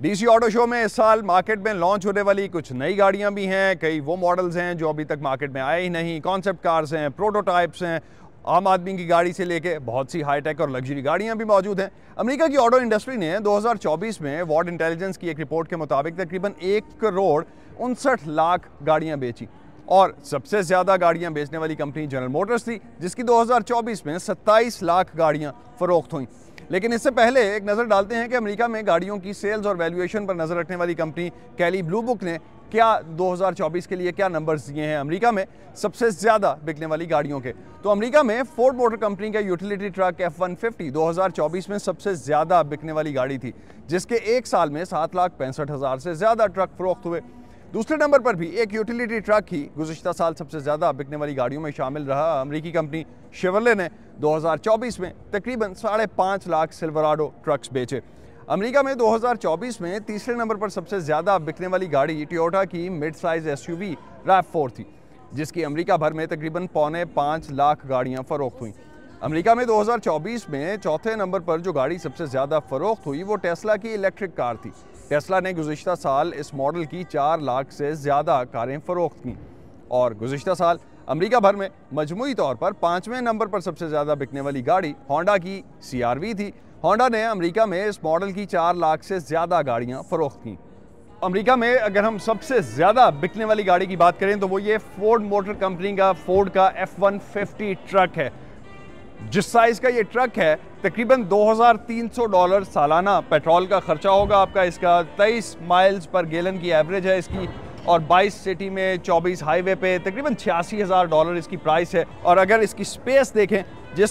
DC auto show में इस साल मार्केट में लॉन्च होने वाली कुछ नई गाड़ियां भी हैं, कई वो मॉडल्स हैं जो अभी तक मार्केट में आए ही नहीं, कॉन्सेप्ट कार्स हैं, प्रोटोटाइप्स हैं, आम आदमी की गाड़ी से लेके बहुत सी हाईटेक और लग्जरी गाड़ियां भी मौजूद हैं। अमेरिका की ऑटो इंडस्ट्री ने 2024 में वॉर्ड इंटेलिजेंस की एक रिपोर्ट के मुताबिक तकरीबन 1,59,00,000 गाड़ियां बेची और सबसे ज़्यादा गाड़ियां बेचने वाली कंपनी जनरल मोटर्स थी, जिसकी 2024 में 27 लाख गाड़ियां फरोख्त हुई। लेकिन इससे पहले एक नज़र डालते हैं कि अमेरिका में गाड़ियों की सेल्स और वैल्यूएशन पर नज़र रखने वाली कंपनी कैली ब्लू बुक ने क्या 2024 के लिए क्या नंबर्स दिए हैं अमेरिका में सबसे ज़्यादा बिकने वाली गाड़ियों के। तो अमेरिका में फोर्ड मोटर कंपनी का यूटिलिटी ट्रक F-150 2024 में सबसे ज़्यादा बिकने वाली गाड़ी थी, जिसके एक साल में 7,65,000 से ज़्यादा ट्रक फरोख्त हुए। दूसरे नंबर पर भी एक यूटिलिटी ट्रक ही गुज़िश्ता साल सबसे ज़्यादा बिकने वाली गाड़ियों में शामिल रहा। अमेरिकी कंपनी शेवरले ने 2024 में तकरीबन 5.5 लाख सिल्वराडो ट्रक्स बेचे। अमेरिका में 2024 में तीसरे नंबर पर सबसे ज़्यादा बिकने वाली गाड़ी टोयोटा की मिड साइज SUV RAV4 थी, जिसकी अमेरिका भर में तकरीबन 4.5 लाख गाड़ियाँ फरोख्त हुई। अमेरिका में 2024 में चौथे नंबर पर जो गाड़ी सबसे ज़्यादा फरोख्त हुई वो टेस्ला की इलेक्ट्रिक कार थी। टेस्ला ने गुज़िश्ता साल इस मॉडल की 4 लाख से ज़्यादा कारें फरोख्त की और गुज़िश्ता साल अमेरिका भर में मजमूई तौर पर 5वें नंबर पर सबसे ज़्यादा बिकने वाली गाड़ी होंडा की CR-V थी। होंडा ने अमेरिका में इस मॉडल की 4 लाख से ज़्यादा गाड़ियाँ फरोख्त की। अमेरिका में अगर हम सबसे ज़्यादा बिकने वाली गाड़ी की बात करें तो वो ये फोर्ड मोटर कंपनी का फोर्ड का F-150 ट्रक है। जिस साइज़ का ये ट्रक है तकरीबन $2,300 सालाना पेट्रोल का खर्चा होगा आपका। इसका 23 माइल्स पर गैलन की एवरेज है इसकी और 22 सिटी में 24 हाईवे पे तकरीबन $86,000 इसकी प्राइस है। और अगर इसकी स्पेस देखें, जिस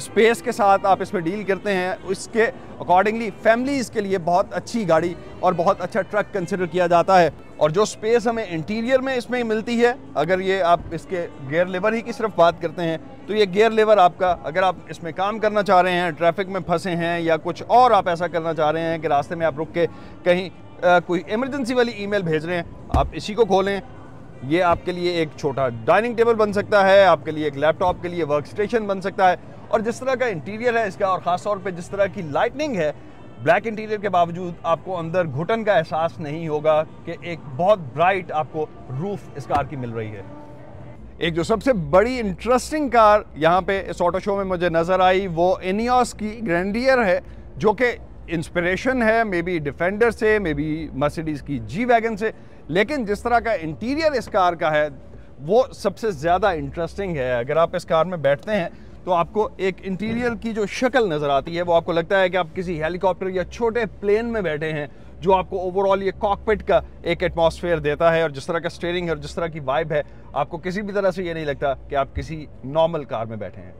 स्पेस के साथ आप इसमें डील करते हैं उसके अकॉर्डिंगली फैमिलीज़ के लिए बहुत अच्छी गाड़ी और बहुत अच्छा ट्रक कंसिडर किया जाता है। और जो स्पेस हमें इंटीरियर में इसमें मिलती है, अगर ये आप इसके गियर लीवर ही की सिर्फ बात करते हैं तो ये गियर लीवर आपका, अगर आप इसमें काम करना चाह रहे हैं, ट्रैफिक में फंसे हैं या कुछ और आप ऐसा करना चाह रहे हैं कि रास्ते में आप रुक के कहीं कोई इमरजेंसी वाली ईमेल भेज रहे हैं, आप इसी को खोलें। ये आपके लिए एक छोटा डाइनिंग टेबल बन सकता है, आपके लिए एक लैपटॉप के लिए वर्क स्टेशन बन सकता है। और जिस तरह का इंटीरियर है इसका और ख़ास तौर पे जिस तरह की लाइटनिंग है, ब्लैक इंटीरियर के बावजूद आपको अंदर घुटन का एहसास नहीं होगा कि एक बहुत ब्राइट आपको रूफ इस कार की मिल रही है। एक जो सबसे बड़ी इंटरेस्टिंग कार यहाँ पे इस ऑटो शो में मुझे नज़र आई वो इनियोस की ग्रैंडियर है, जो कि इंस्पिरेशन है मे बी डिफेंडर से, मे बी मर्सिडीज़ की G-वैगन से, लेकिन जिस तरह का इंटीरियर इस कार का है वो सबसे ज़्यादा इंटरेस्टिंग है। अगर आप इस कार में बैठते हैं तो आपको एक इंटीरियर की जो शक्ल नज़र आती है वो आपको लगता है कि आप किसी हेलीकॉप्टर या छोटे प्लेन में बैठे हैं, जो आपको ओवरऑल ये कॉकपिट का एक एटमॉस्फेयर देता है। और जिस तरह का स्टीयरिंग है और जिस तरह की वाइब है, आपको किसी भी तरह से ये नहीं लगता कि आप किसी नॉर्मल कार में बैठे हैं।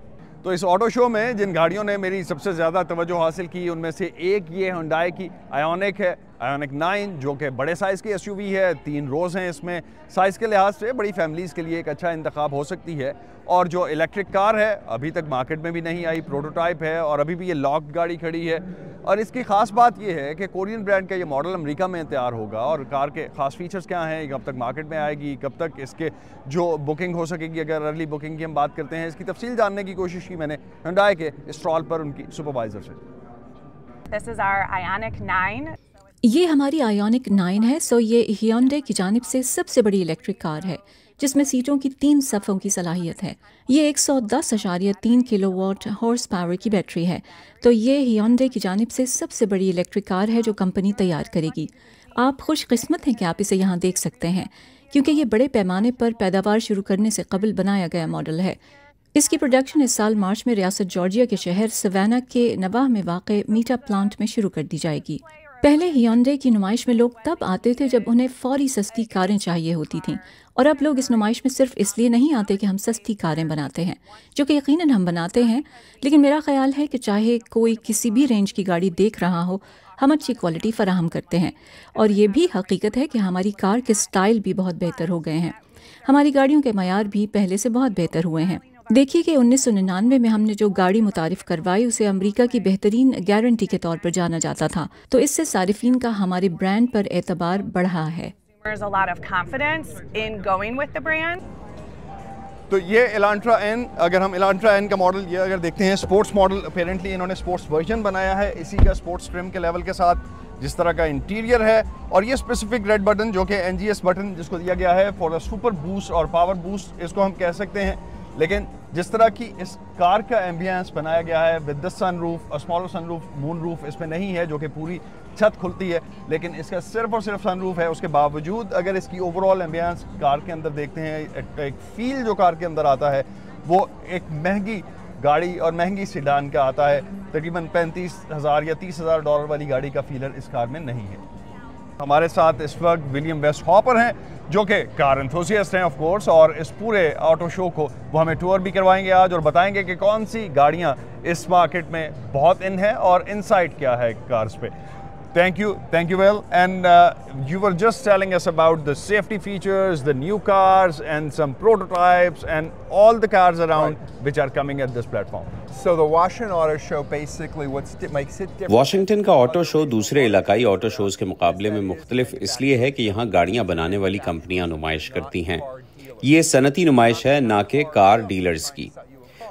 तो इस ऑटो शो में जिन गाड़ियों ने मेरी सबसे ज़्यादा तवज्जो हासिल की उनमें से एक ये हुंडई की आयोनिक है, आयोनिक 9, जो कि बड़े साइज़ की SUV है। 3 रोज़ हैं इसमें, साइज़ के लिहाज से बड़ी फैमिलीज़ के लिए एक अच्छा इंतखाब हो सकती है। और जो इलेक्ट्रिक कार है अभी तक मार्केट में भी नहीं आई, प्रोटोटाइप है और अभी भी ये लॉक्ड गाड़ी खड़ी है। और इसकी ख़ास बात ये है कि कोरियन ब्रांड का ये मॉडल अमेरिका में तैयार होगा। और कार के ख़ास फीचर्स क्या हैं, कब तक मार्केट में आएगी, कब तक इसके जो बुकिंग हो सकेगी, अगर अर्ली बुकिंग की हम बात करते हैं, इसकी तफसील जानने की कोशिश की मैंने हुंडई के स्टॉल पर उनकी सुपरवाइज़र से। This is our Ioniq 9. ये हमारी आयोनिक 9 है। सो ये Hyundai की जानिब से सबसे बड़ी इलेक्ट्रिक कार है जिसमें सीटों की 3 सफ़ों की सलाहियत है। ये 110.3 किलोवाट हॉर्स पावर की बैटरी है। तो ये Hyundai की जानिब से सबसे बड़ी इलेक्ट्रिक कार है जो कंपनी तैयार करेगी। आप खुशकिस्मत हैं कि आप इसे यहाँ देख सकते हैं, क्योंकि ये बड़े पैमाने पर पैदावार शुरू करने से कबल बनाया गया मॉडल है। इसकी प्रोडक्शन इस साल मार्च में रियासत जॉर्जिया के शहर सवाना के नवाह में वाक़ मीटा प्लांट में शुरू कर दी जाएगी। पहले Hyundai की नुमाइश में लोग तब आते थे जब उन्हें फौरी सस्ती कारें चाहिए होती थीं, और अब लोग इस नुमाइश में सिर्फ इसलिए नहीं आते कि हम सस्ती कारें बनाते हैं, जो कि यकीनन हम बनाते हैं। लेकिन मेरा ख्याल है कि चाहे कोई किसी भी रेंज की गाड़ी देख रहा हो, हम अच्छी क्वालिटी फराहम करते हैं। और ये भी हकीकत है कि हमारी कार के स्टाइल भी बहुत बेहतर हो गए हैं। हमारी गाड़ियों के मयार भी पहले से बहुत बेहतर हुए हैं। देखिए कि 1999 में हमने जो गाड़ी मुतारिफ करवाई उसे अमेरिका की बेहतरीन गारंटी के तौर पर जाना जाता था। तो इससे सारिफीन का हमारे ब्रांड पर एतबार बढ़ा है। There's a lot of confidence in going with the brand. तो ये एलांट्रा N, अगर हम एलांट्रा N का मॉडल ये अगर देखते हैं, स्पोर्ट्स मॉडल, अपेरेंटली इन्होंने स्पोर्ट्स वर्जन बनाया है इसी का स्पोर्ट्स ट्रिम के लेवल के साथ। जिस तरह का इंटीरियर है और ये स्पेसिफिक रेड बटन जो कि NGS बटन जिसको दिया गया है फॉर द सुपर बूस्ट और पावर बूस्ट इसको हम कह सकते हैं। लेकिन जिस तरह की इस कार का एम्बियंस बनाया गया है with the sunroof, smaller sunroof, moon roof इसमें नहीं है जो कि पूरी छत खुलती है, लेकिन इसका सिर्फ और सिर्फ सनरूफ है। उसके बावजूद अगर इसकी ओवरऑल एम्बियंस कार के अंदर देखते हैं, एक फील जो कार के अंदर आता है वो एक महंगी गाड़ी और महंगी सेडान का आता है। तकरीबन 35,000 या 30,000 डॉलर वाली गाड़ी का फीलर इस कार में नहीं है। हमारे साथ इस वक्त विलियम वेस्टहॉपर हैं जो कि कार एंथुसियास्ट हैं ऑफ कोर्स, और इस पूरे ऑटो शो को वो हमें टूर भी करवाएंगे आज और बताएंगे कि कौन सी गाड़ियां इस मार्केट में बहुत इन है और इनसाइट क्या है कार्स पे। Thank you, Will. And you were just telling us about the safety features, the new cars, and some prototypes, and all the cars around which are coming at this platform. So the Washington Auto Show basically makes it different. Washington का auto show दूसरे इलाकाई auto shows के मुकाबले में मुख्तलिफ इसलिए है कि यहाँ गाड़ियाँ बनाने वाली कंपनियाँ नुमाइश करती हैं। ये सनती नुमाइश है, ना कि कार डीलर्स की।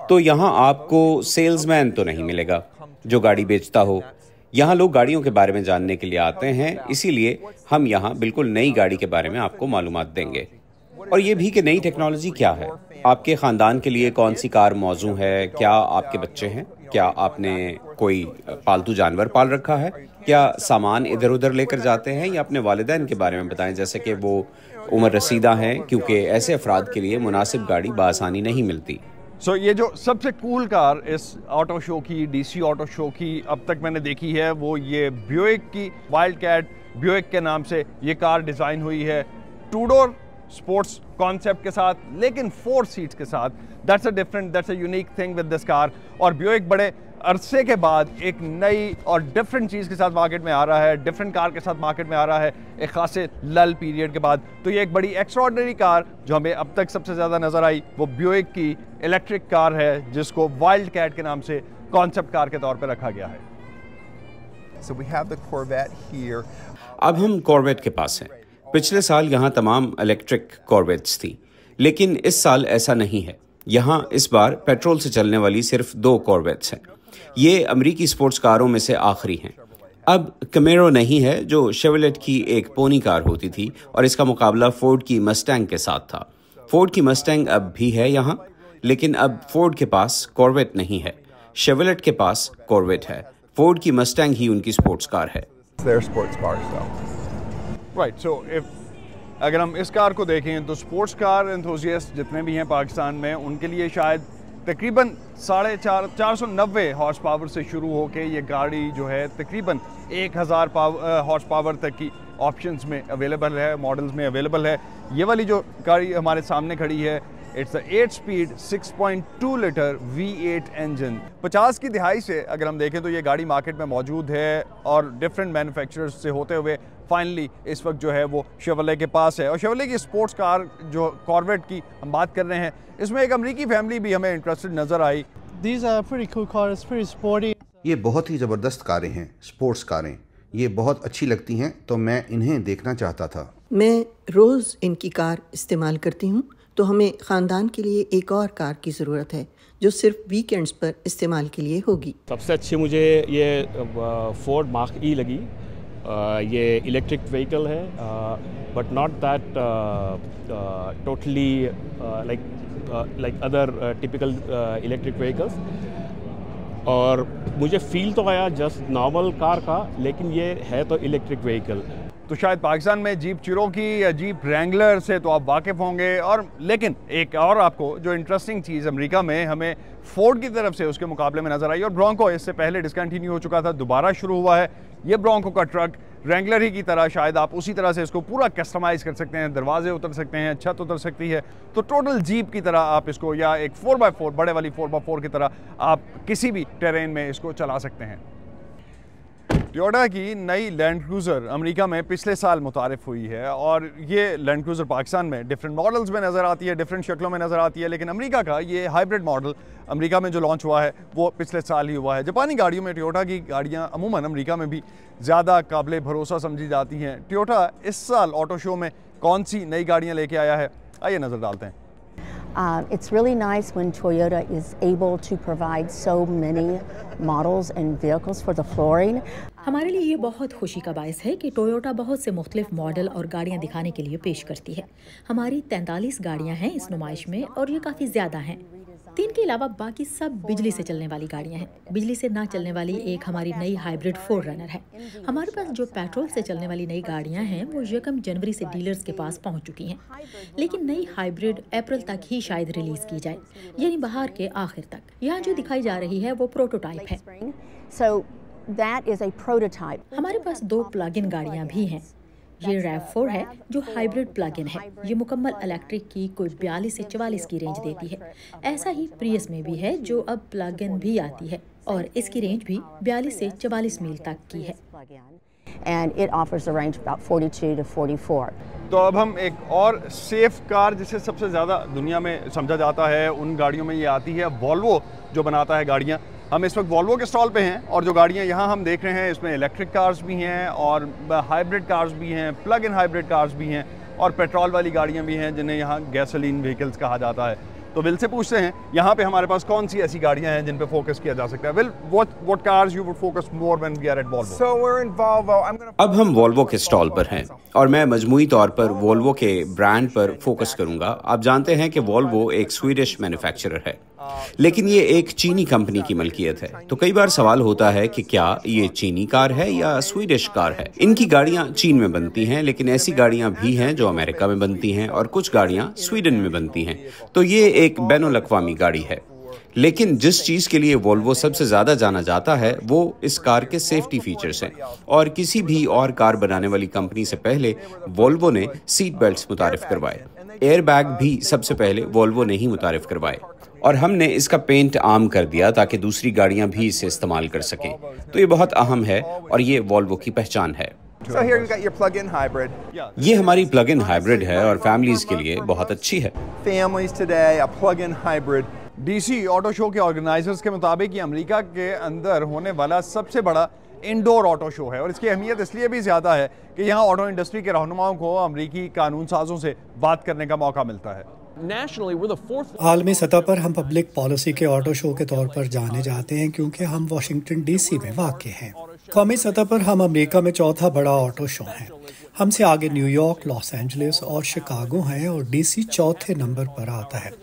तो यहाँ आपको सेल्समैन तो नहीं मिलेगा जो गाड़ी बेचता हो। यहाँ लोग गाड़ियों के बारे में जानने के लिए आते हैं, इसीलिए हम यहाँ बिल्कुल नई गाड़ी के बारे में आपको मालूमात देंगे। और ये भी कि नई टेक्नोलॉजी क्या है, आपके ख़ानदान के लिए कौन सी कार मौजू है, क्या आपके बच्चे हैं, क्या आपने कोई पालतू जानवर पाल रखा है, क्या सामान इधर उधर लेकर जाते हैं, या अपने वालिदैन के बारे में बताएं जैसे कि वो उम्र रसीदा हैं, क्योंकि ऐसे अफराद के लिए मुनासिब गाड़ी बआसानी नहीं मिलती। ये जो सबसे कूल कार इस ऑटो शो की, DC ऑटो शो की अब तक मैंने देखी है वो ये ब्यूइक की वाइल्ड कैट ब्यूइक के नाम से ये कार डिज़ाइन हुई है, 2 डोर स्पोर्ट्स कॉन्सेप्ट के साथ, लेकिन 4 सीट्स के साथ। That's a unique thing with this car. और ब्यूइक बड़े अरसे के बाद एक नई और डिफरेंट चीज़ के साथ मार्केट में आ रहा है, डिफरेंट कार के साथ मार्केट में आ रहा है एक खासे लल पीरियड के बाद। तो ये एक बड़ी एक्स्ट्राऑर्डिनरी कार जो हमें अब तक सबसे ज़्यादा नज़र आई वो ब्यूइक की इलेक्ट्रिक कार है जिसको वाइल्ड कैट के नाम से कॉन्सेप्ट कार के तौर पर रखा गया है। So we have the Corvette here. अब हम कॉर्वेट के पास हैं। पिछले साल यहाँ तमाम इलेक्ट्रिक कॉर्वेट्स थी, लेकिन इस साल ऐसा नहीं है। यहाँ इस बार पेट्रोल से चलने वाली सिर्फ 2 कॉर्वेट्स हैं। ये अमरीकी स्पोर्ट्स कारों में से आखिरी हैं। अब कैमेरो नहीं है जो शेवलेट की एक पोनी कार होती थी, और इसका मुकाबला फोर्ड की मस्टैंग के साथ था। फोर्ड की मस्टैंग अब भी है यहाँ, लेकिन अब फोर्ड के पास कॉर्वेट नहीं है। शेवलेट के पास कॉर्वेट है, फोर्ड की मस्टैंग ही उनकी स्पोर्ट्स कार है। राइट, सो अगर हम इस कार को देखें तो स्पोर्ट्स कार एंथुसियास्ट जितने भी हैं पाकिस्तान में उनके लिए शायद तकरीबन 490 हॉर्स पावर से शुरू होके ये गाड़ी जो है तकरीबन 1000 हॉर्स पावर तक की ऑप्शंस में अवेलेबल है, मॉडल्स में अवेलेबल है। ये वाली जो गाड़ी हमारे सामने खड़ी है it's 8 speed 6.2 litre V8 engine. 50 की दिहाई से अगर हम देखें तो ये गाड़ी मार्केट में मौजूद है और डिफरेंट मैन्युफैक्चरर्स से होते हुए फाइनली इस वक्त जो है वो शेवरले के पास है। और शेवरले की स्पोर्ट्स कार जो कॉर्वेट की हम बात कर रहे हैं, इसमें एक अमरीकी फैमिली भी हमें इंटरेस्टेड नज़र आई। These are pretty cool cars, pretty sporty. ये बहुत ही ज़बरदस्त कारें हैं, स्पोर्ट्स कारें। ये बहुत अच्छी लगती हैं, तो मैं इन्हें देखना चाहता था। मैं रोज़ इनकी कार इस्तेमाल करती हूँ, तो हमें ख़ानदान के लिए एक और कार की ज़रूरत है जो सिर्फ वीकेंड्स पर इस्तेमाल के लिए होगी। सबसे अच्छी मुझे ये फोर्ड मार्क ई लगी। ये इलेक्ट्रिक व्हीकल है, but not that totally like other typical electric vehicles. और मुझे फील तो आया जस्ट नॉर्मल कार का, लेकिन ये है तो इलेक्ट्रिक व्हीकल। तो शायद पाकिस्तान में जीप चिरोकी या जीप रैंगलर से तो आप वाकिफ़ होंगे, और लेकिन एक और आपको जो इंटरेस्टिंग चीज़ अमेरिका में हमें फोर्ड की तरफ से उसके मुकाबले में नज़र आई, और ब्रोंको इससे पहले डिसकंटिन्यू हो चुका था, दोबारा शुरू हुआ है। ये ब्रोंको का ट्रक रैंगलर ही की तरह शायद आप उसी तरह से इसको पूरा कस्टमाइज़ कर सकते हैं, दरवाजे उतर सकते हैं, छत उतर सकती है। तो टोटल जीप की तरह आप इसको, या एक 4x4 बड़े वाली 4x4 की तरह आप किसी भी टेरेन में इसको चला सकते हैं। टोयोटा की नई लैंड क्रूज़र अमेरिका में पिछले साल मुतारिफ हुई है, और ये लैंड क्रूज़र पाकिस्तान में डिफरेंट मॉडल्स में नज़र आती है, डिफरेंट शक्लों में नज़र आती है, लेकिन अमेरिका का ये हाइब्रिड मॉडल अमेरिका में जो लॉन्च हुआ है वो पिछले साल ही हुआ है। जापानी गाड़ियों में टोयोटा की गाड़ियाँ अमूमन अमेरिका में भी ज़्यादा काबिल भरोसा समझी जाती हैं। टोयोटा इस साल ऑटो शो में कौन सी नई गाड़ियाँ लेके आया है, आइए नज़र डालते हैं। It's really nice when Toyota is able to provide so many models and vehicles for the flooring. हमारे लिए ये बहुत खुशी का बायस है कि टोयोटा बहुत से मुख्तलिफ मॉडल और गाड़ियाँ दिखाने के लिए पेश करती है। हमारी 43 गाड़ियाँ हैं इस नुमाइश में और ये काफ़ी ज़्यादा हैं। 3 के अलावा बाकी सब बिजली से चलने वाली गाड़ियाँ हैं। बिजली से ना चलने वाली एक हमारी नई हाइब्रिड 4Runner है। हमारे पास जो पेट्रोल से चलने वाली नई गाड़ियाँ हैं वो 1 जनवरी से डीलर्स के पास पहुँच चुकी हैं, लेकिन नई हाइब्रिड अप्रैल तक ही शायद रिलीज़ की जाए, यानी बाहर के आखिर तक। यहाँ जो दिखाई जा रही है वो प्रोटोटाइप है। That is a prototype. हमारे पास 2 प्लग-इन गाड़ियाँ भी हैं। ये RAV4 है जो हाइब्रिड प्लग-इन है। ये मुकम्मल इलेक्ट्रिक की कोई 42 से 44 की रेंज देती है। ऐसा ही प्रियस में भी है जो अब प्लग-इन भी आती है और इसकी रेंज भी 42 से 44 मील तक की है। And it offers a range of about 42 to 44. तो अब हम एक और सेफ कार जिसे सबसे ज़्यादा दुनिया में समझा जाता है उन गाड़ियों में ये आती है वॉल्वो, जो बनाता है गाड़ियाँ। हम इस वक्त वॉल्वो के स्टॉल पे हैं और जो गाड़ियाँ यहाँ हम देख रहे हैं इसमें इलेक्ट्रिक कार्स भी हैं और हाइब्रिड कार्स भी हैं, प्लग इन हाइब्रिड कार्स भी हैं और पेट्रोल वाली गाड़ियाँ भी हैं जिन्हें यहाँ गैसोलीन व्हीकल्स कहा जाता है। तो विल से पूछते हैं यहाँ पे हमारे पास कौन सी ऐसी गाड़ियाँ हैं जिन पे फोकस किया जा सकता है। Will, what cars you would focus more when we are at Volvo? So we're in Volvo. अब हम वॉल्वो के स्टॉल पर हैं और मैं मजमूई तौर पर वॉल्वो के ब्रांड पर फोकस करूंगा। आप जानते हैं कि वॉल्वो एक स्वीडिश मैन्युफैक्चरर है, लेकिन ये एक चीनी कंपनी की मलकियत है। तो कई बार सवाल होता है कि क्या ये चीनी कार है या स्वीडिश कार है। इनकी गाड़ियां चीन में बनती हैं, लेकिन ऐसी गाड़ियां भी हैं जो अमेरिका में बनती हैं और कुछ गाड़ियां स्वीडन में बनती हैं। तो ये एक बैनुल-अक़वामी गाड़ी है। लेकिन जिस चीज़ के लिए वॉल्वो सबसे ज़्यादा जाना जाता है वो इस कार के सेफ्टी फीचर्स हैं और किसी भी और कार बनाने वाली कंपनी से पहले वॉल्वो ने सीट बेल्ट्स मुतारिफ करवाए। एयरबैग भी सबसे पहले वॉल्वो ने ही मुतारिफ करवाए और हमने इसका पेंट आम कर दिया ताकि दूसरी गाड़ियां भी इसे इस्तेमाल कर सकें। तो ये बहुत अहम है और ये वॉल्वो की पहचान है। So here you got your plug-in hybrid. ये हमारी प्लग-इन हाइब्रिड है और फैमिलीज के लिए बहुत अच्छी है। Families today, a plug-in hybrid. DC auto show के ऑर्गेनाइजर्स के मुताबिक ये अमेरिका के अंदर होने वाला सबसे बड़ा इंडोर ऑटो शो है और इसकी अहमियत इसलिए भी ज़्यादा है कि यहाँ ऑटो इंडस्ट्री के रहनुमाओं को अमेरिकी कानून साजों से बात करने का मौका मिलता है। आलमी सतह पर हम पब्लिक पॉलिसी के ऑटो शो के तौर पर जाने जाते हैं क्योंकि हम वाशिंगटन DC में वाक़ हैं। कौमी सतह पर हम अमेरिका में चौथा बड़ा ऑटो शो हैं। हमसे आगे न्यूयॉर्क, लॉस एंजलिस और शिकागो हैं और DC चौथे नंबर पर आता है।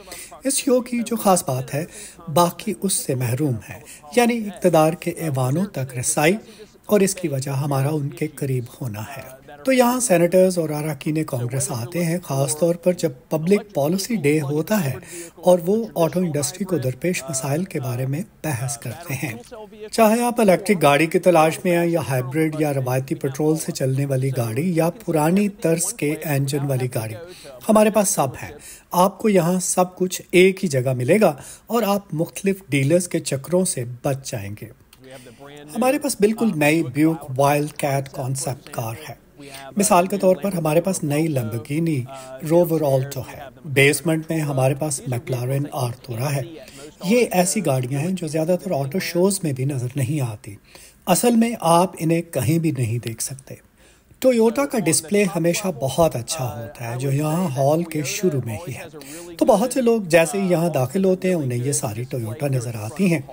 इस शो की जो खास बात है बाकी उससे महरूम है, यानी इक़्तिदार के ऐवानों तक रसाई, और इसकी वजह हमारा उनके करीब होना है। तो यहाँ सेनेटर्स और अरकान कांग्रेस आते हैं, ख़ास तौर पर जब पब्लिक पॉलिसी डे होता है और वो ऑटो इंडस्ट्री को दरपेश मसाइल के बारे में बहस करते हैं। चाहे आप इलेक्ट्रिक गाड़ी की तलाश में हैं या हाइब्रिड या रवायती पेट्रोल से चलने वाली गाड़ी या पुरानी तर्ज के इंजन वाली गाड़ी, हमारे पास सब है। आपको यहाँ सब कुछ एक ही जगह मिलेगा और आप मुख्तलिफ डीलर्स के चक्रों से बच जाएंगे। हमारे पास बिल्कुल नई Buick wild cat concept car है। मिसाल के तौर पर हमारे पास नई लैम्बोर्गिनी रोवर ऑल्टो है। बेसमेंट में हमारे पास मैक्लारेन आर्थुरा है। ये ऐसी गाड़ियां हैं जो ज़्यादातर ऑटो शोज़ में भी नज़र नहीं आती। असल में आप इन्हें कहीं भी नहीं देख सकते। टोयोटा का डिस्प्ले हमेशा बहुत अच्छा होता है जो यहाँ हॉल के शुरू में ही है। तो बहुत से लोग जैसे ही यहाँ दाखिल होते हैं उन्हें ये सारी टोयोटा नज़र आती हैं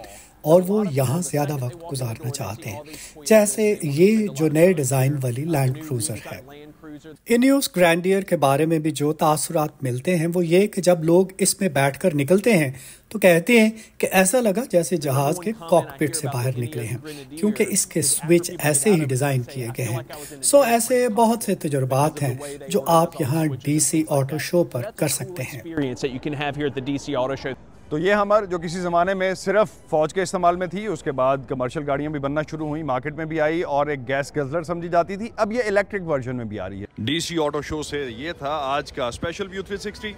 और वो यहाँ ज़्यादा वक्त गुजारना चाहते हैं, जैसे ये जो नए डिज़ाइन वाली लैंड क्रूज़र है। इनियोस ग्रैंडियर के बारे में भी जो तासुरात मिलते हैं वो ये कि जब लोग इसमें बैठकर निकलते हैं तो कहते हैं कि ऐसा लगा जैसे जहाज़ के कॉकपिट से बाहर निकले हैं, क्योंकि इसके स्विच ऐसे ही डिज़ाइन किए गए हैं। सो ऐसे बहुत से तजुर्बात हैं जो आप यहाँ DC ऑटो शो पर कर सकते हैं। तो ये हमर जो किसी ज़माने में सिर्फ फ़ौज के इस्तेमाल में थी, उसके बाद कमर्शियल गाड़ियाँ भी बनना शुरू हुई, मार्केट में भी आई और एक गैस गज़लर समझी जाती थी, अब ये इलेक्ट्रिक वर्जन में भी आ रही है। DC ऑटो शो से ये था आज का स्पेशल व्यू 360।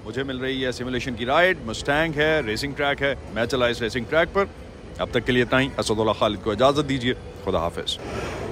मुझे मिल रही है सिमुलेशन की राइड, मस्टैंग है, रेसिंग ट्रैक है, मैं चला इस रेसिंग ट्रैक पर। अब तक के लिए इतना ही। असदुल्लाह खालिद को इजाज़त दीजिए। खुदा हाफिज़।